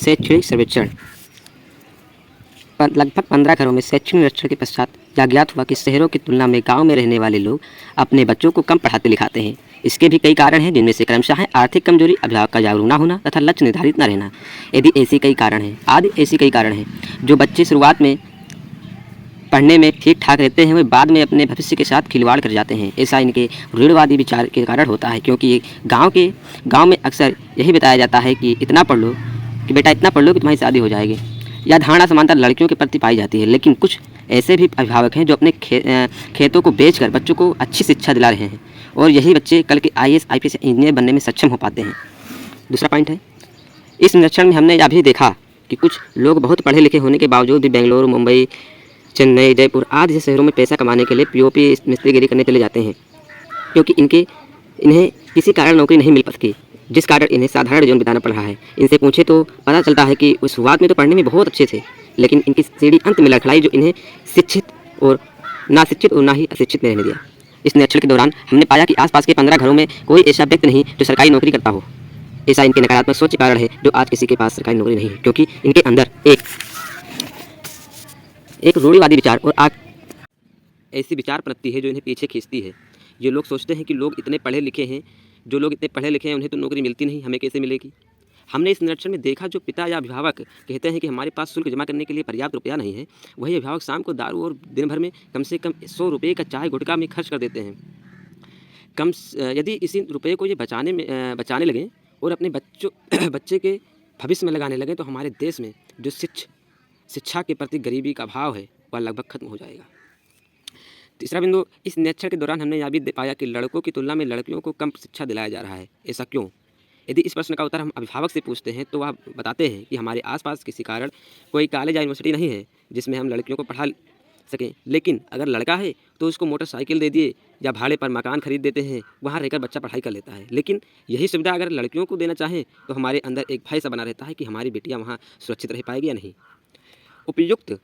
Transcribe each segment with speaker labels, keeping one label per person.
Speaker 1: शैक्षणिक सर्वेक्षण। लगभग 15 घरों में शैक्षणिक निरीक्षण के पश्चात यह ज्ञात हुआ कि शहरों की तुलना में गांव में रहने वाले लोग अपने बच्चों को कम पढ़ाते लिखाते हैं। इसके भी कई कारण हैं, जिनमें से क्रमशः आर्थिक कमजोरी, अभिभावक का जागरूक न होना तथा लक्ष्य निर्धारित न रहना। यदि ऐसे कई कारण हैं जो बच्चे शुरुआत में पढ़ने में ठीक ठाक रहते हैं, वे बाद में अपने भविष्य के साथ खिलवाड़ कर जाते हैं। ऐसा इनके रूढ़िवादी विचार के कारण होता है, क्योंकि गांव में अक्सर यही बताया जाता है कि बेटा इतना पढ़ लो कि तुम्हारी शादी हो जाएगी। यह धारणा समानता लड़कियों के प्रति पाई जाती है, लेकिन कुछ ऐसे भी अभिभावक हैं जो अपने खेतों को बेचकर बच्चों को अच्छी शिक्षा दिला रहे हैं, और यही बच्चे कल के IAS, IPS इंजीनियर बनने में सक्षम हो पाते हैं। दूसरा पॉइंट है, इस निरीक्षण में हमने यह भी देखा कि कुछ लोग बहुत पढ़े लिखे होने के बावजूद भी बेंगलुरु, मुंबई, चेन्नई, जयपुर आदि जैसे शहरों में पैसा कमाने के लिए POP मिस्त्रीगिरी करने चले जाते हैं, क्योंकि इन्हें किसी कारण नौकरी नहीं मिल पाती, जिस कारण इन्हें साधारण जीवन बिताना पड़ रहा है। इनसे पूछे तो पता चलता है कि उस शुरुआत में तो पढ़ने में बहुत अच्छे थे, लेकिन इनकी सीढ़ी अंत में लड़खड़ाई, जो इन्हें शिक्षित और ना ही अशिक्षित में रहने दिया। इस निरीक्षण के दौरान हमने पाया कि आसपास के 15 घरों में कोई ऐसा व्यक्ति नहीं जो सरकारी नौकरी करता हो। ऐसा इनके नकारात्मक सोच के कारण है, जो आज किसी के पास सरकारी नौकरी नहीं है, क्योंकि इनके अंदर एक रूढ़िवादी विचार और ऐसी विचार प्रवृत्ति है जो इन्हें पीछे खींचती है। ये लोग सोचते हैं कि जो लोग इतने पढ़े लिखे हैं उन्हें तो नौकरी मिलती नहीं, हमें कैसे मिलेगी। हमने इस निरीक्षण में देखा, जो पिता या अभिभावक कहते हैं कि हमारे पास शुल्क जमा करने के लिए पर्याप्त रुपया नहीं है, वही अभिभावक शाम को दारू और दिन भर में कम से कम 100 रुपये का चाय गुटखा में खर्च कर देते हैं। यदि इसी रुपये को ये बचाने लगें और अपने बच्चे के भविष्य में लगाने लगें, तो हमारे देश में जो शिक्षा के प्रति गरीबी का भाव है वह लगभग खत्म हो जाएगा। तीसरा बिंदु, इस निरीक्षण के दौरान हमने यह भी पाया कि लड़कों की तुलना में लड़कियों को कम शिक्षा दिलाया जा रहा है। ऐसा क्यों? यदि इस प्रश्न का उत्तर हम अभिभावक से पूछते हैं, तो वह बताते हैं कि हमारे आसपास किसी कारण कोई कॉलेज या यूनिवर्सिटी नहीं है जिसमें हम लड़कियों को पढ़ा सकें। लेकिन अगर लड़का है तो उसको मोटरसाइकिल दे दिए या भाड़े पर मकान खरीद देते हैं, वहाँ रहकर बच्चा पढ़ाई कर लेता है। लेकिन यही सुविधा अगर लड़कियों को देना चाहें, तो हमारे अंदर एक भय सा बना रहता है कि हमारी बेटियाँ वहाँ सुरक्षित रह पाएगी या नहीं। उपयुक्त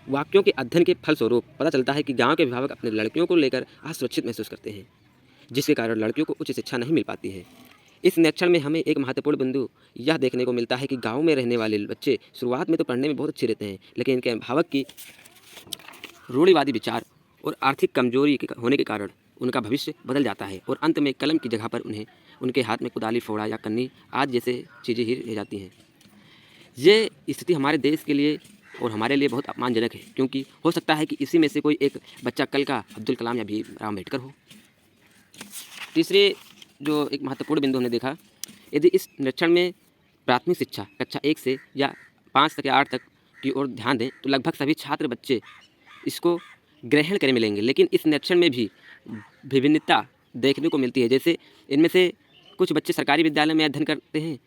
Speaker 1: वाक्यों के अध्ययन के फलस्वरूप पता चलता है कि गांव के अभिभावक अपने लड़कियों को लेकर असुरक्षित महसूस करते हैं, जिसके कारण लड़कियों को उच्च शिक्षा नहीं मिल पाती है। इस निरीक्षण में हमें एक महत्वपूर्ण बिंदु यह देखने को मिलता है कि गांव में रहने वाले बच्चे शुरुआत में तो पढ़ने में बहुत अच्छे रहते हैं, लेकिन इनके अभिभावक की रूढ़िवादी विचार और आर्थिक कमजोरी होने के कारण उनका भविष्य बदल जाता है, और अंत में कलम की जगह पर उनके हाथ में कुदाली, फोड़ा या कन्नी आदि जैसे चीज़ें ही रह जाती हैं। ये स्थिति हमारे देश के लिए और हमारे लिए बहुत अपमानजनक है, क्योंकि हो सकता है कि इसी में से कोई एक बच्चा कल का अब्दुल कलाम या भीमराव अम्बेडकर हो। तीसरे जो एक महत्वपूर्ण बिंदु हमने देखा, यदि इस निरीक्षण में प्राथमिक शिक्षा कक्षा 1 से या 5 तक या 8 तक की ओर ध्यान दें, तो लगभग सभी छात्र बच्चे इसको ग्रहण करने मिलेंगे। लेकिन इस निरीक्षण में भी विभिन्नता देखने को मिलती है। जैसे इनमें से कुछ बच्चे सरकारी विद्यालय में अध्ययन करते हैं,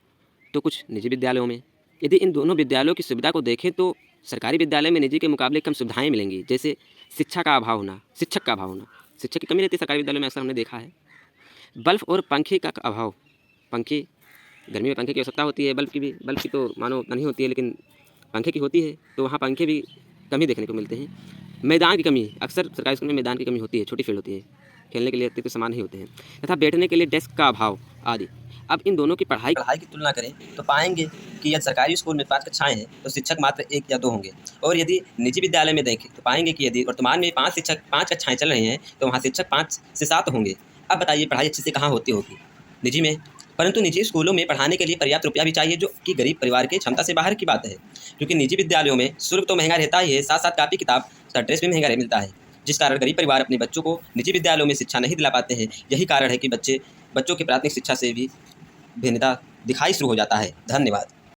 Speaker 1: तो कुछ निजी विद्यालयों में। यदि इन दोनों विद्यालयों की सुविधा को देखें, तो सरकारी विद्यालय में निजी के मुकाबले कम सुविधाएं मिलेंगी, जैसे शिक्षक का अभाव होना। शिक्षक की कमी रहती है सरकारी विद्यालयों में, ऐसा हमने देखा है। बल्ब और पंखे का अभाव। गर्मी में पंखे की आवश्यकता होती है, बल्ब की तो मानो नहीं होती है, लेकिन पंखे की होती है, तो वहाँ पंखे भी कम ही देखने को मिलते हैं। मैदान की कमी, अक्सर सरकारी स्कूल में मैदान की कमी होती है, छोटी फील्ड होती है, खेलने के लिए अतिरिक्त सामान नहीं होते हैं, तथा बैठने के लिए डेस्क का अभाव आदि। अब इन दोनों की पढ़ाई
Speaker 2: की तुलना करें तो पाएंगे कि यदि सरकारी स्कूल में 5 कक्षाएं हैं तो शिक्षक मात्र 1 या 2 होंगे, और यदि निजी विद्यालय में देखें तो पाएंगे कि यदि वर्तमान में 5 कक्षाएं चल रही हैं तो वहाँ शिक्षक 5 से 7 होंगे। अब बताइए पढ़ाई अच्छे से कहाँ होती होगी? निजी में। परंतु निजी स्कूलों में पढ़ाने के लिए पर्याप्त रुपया भी चाहिए, जो कि गरीब परिवार की क्षमता से बाहर की बात है, क्योंकि निजी विद्यालयों में शुल्क तो महंगा रहता ही है, साथ साथ कापी किताब ड्रेस भी महंगा मिलता है, जिस कारण गरीब परिवार अपने बच्चों को निजी विद्यालयों में शिक्षा नहीं दिला पाते हैं। यही कारण है कि बच्चों की प्राथमिक शिक्षा से भी भिन्नता दिखाई शुरू हो जाता है। धन्यवाद।